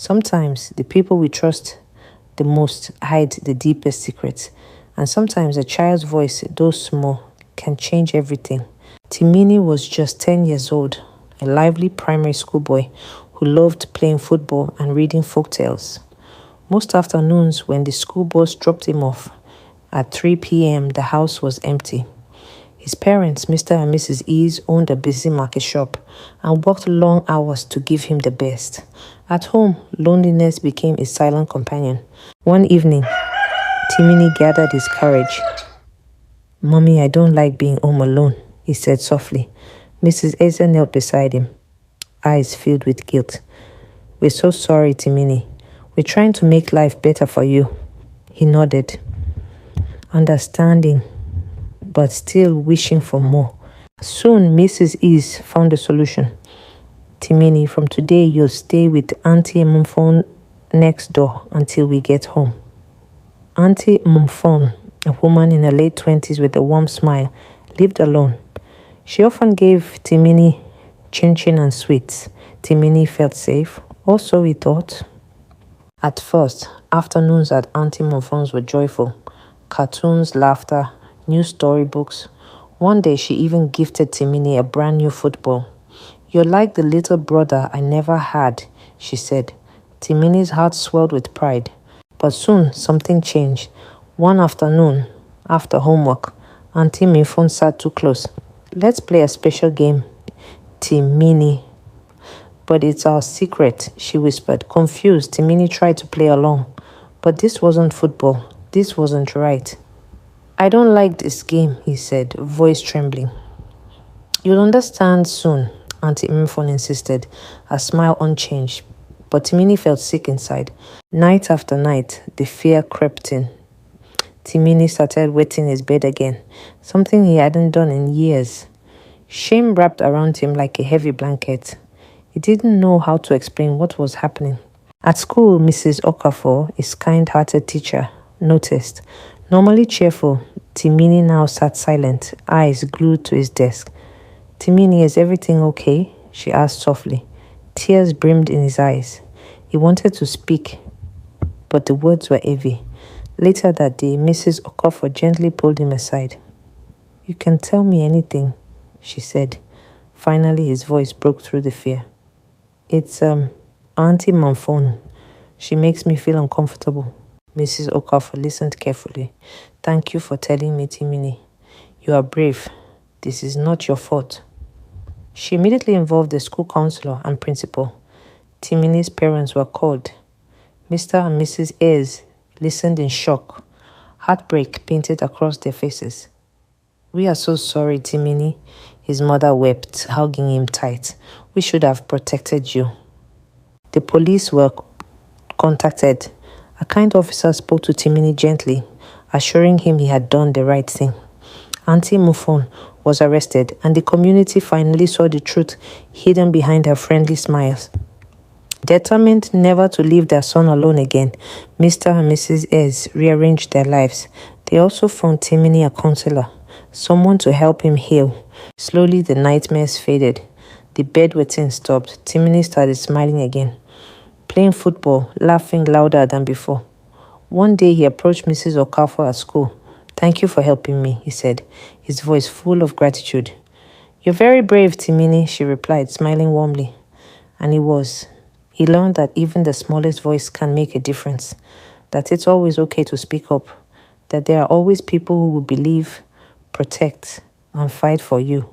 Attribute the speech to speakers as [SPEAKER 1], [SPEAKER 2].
[SPEAKER 1] Sometimes the people we trust the most hide the deepest secrets, and sometimes a child's voice, though small, can change everything. Timini was just 10 years old, a lively primary school boy who loved playing football and reading folk tales. Most afternoons, when the school bus dropped him off at 3 p.m., the house was empty. His parents, Mr. and Mrs. Ease, owned a busy market shop and worked long hours to give him the best. At home, loneliness became a silent companion. One evening, Timini gathered his courage. "Mommy, I don't like being home alone," he said softly. Mrs. Eze knelt beside him, eyes filled with guilt. "We're so sorry, Timini. We're trying to make life better for you." He nodded, understanding, but still wishing for more. Soon, Mrs. Ease found a solution. "Timini, from today you'll stay with Auntie Mumfon next door until we get home." Auntie Mumfon, a woman in her late 20s with a warm smile, lived alone. She often gave Timini chin-chin and sweets. Timini felt safe. Also, he thought. At first, afternoons at Auntie Mumfon's were joyful. Cartoons, laughter, new storybooks. One day, she even gifted Timini a brand new football. "You're like the little brother I never had," she said. Timini's heart swelled with pride. But soon, something changed. One afternoon, after homework, Auntie Mumfon sat too close. "Let's play a special game, Timini." "But it's our secret," she whispered. Confused, Timini tried to play along. But this wasn't football. This wasn't right. "I don't like this game," he said, voice trembling. "You'll understand soon," Auntie Mumfon insisted, her smile unchanged. But Timini felt sick inside. Night after night, the fear crept in. Timini started wetting his bed again, something he hadn't done in years. Shame wrapped around him like a heavy blanket. He didn't know how to explain what was happening. At school, Mrs. Okafor, his kind-hearted teacher, noticed. Normally cheerful, Timini now sat silent, eyes glued to his desk. "Timini, is everything okay?" she asked softly. Tears brimmed in his eyes. He wanted to speak, but the words were heavy. Later that day, Mrs. Okafor gently pulled him aside. "You can tell me anything," she said. Finally, his voice broke through the fear. "It's Auntie Mumfon. She makes me feel uncomfortable." Mrs. Okafor listened carefully. "Thank you for telling me, Timini. You are brave. This is not your fault." She immediately involved the school counselor and principal. Timini's parents were called. Mr. and Mrs. Ayres listened in shock. Heartbreak painted across their faces. "We are so sorry, Timini," his mother wept, hugging him tight. "We should have protected you." The police were contacted. A kind officer spoke to Timini gently, assuring him he had done the right thing. Auntie Mumfon was arrested, and the community finally saw the truth hidden behind her friendly smiles. Determined never to leave their son alone again, Mr. and Mrs. Ayres rearranged their lives. They also found Timini a counselor, someone to help him heal. Slowly, the nightmares faded. The bedwetting stopped. Timini started smiling again, playing football, laughing louder than before. One day, he approached Mrs. Okafor at school. "Thank you for helping me," he said, his voice full of gratitude. "You're very brave, Timini," she replied, smiling warmly. And he was. He learned that even the smallest voice can make a difference, that it's always okay to speak up, that there are always people who will believe, protect, and fight for you.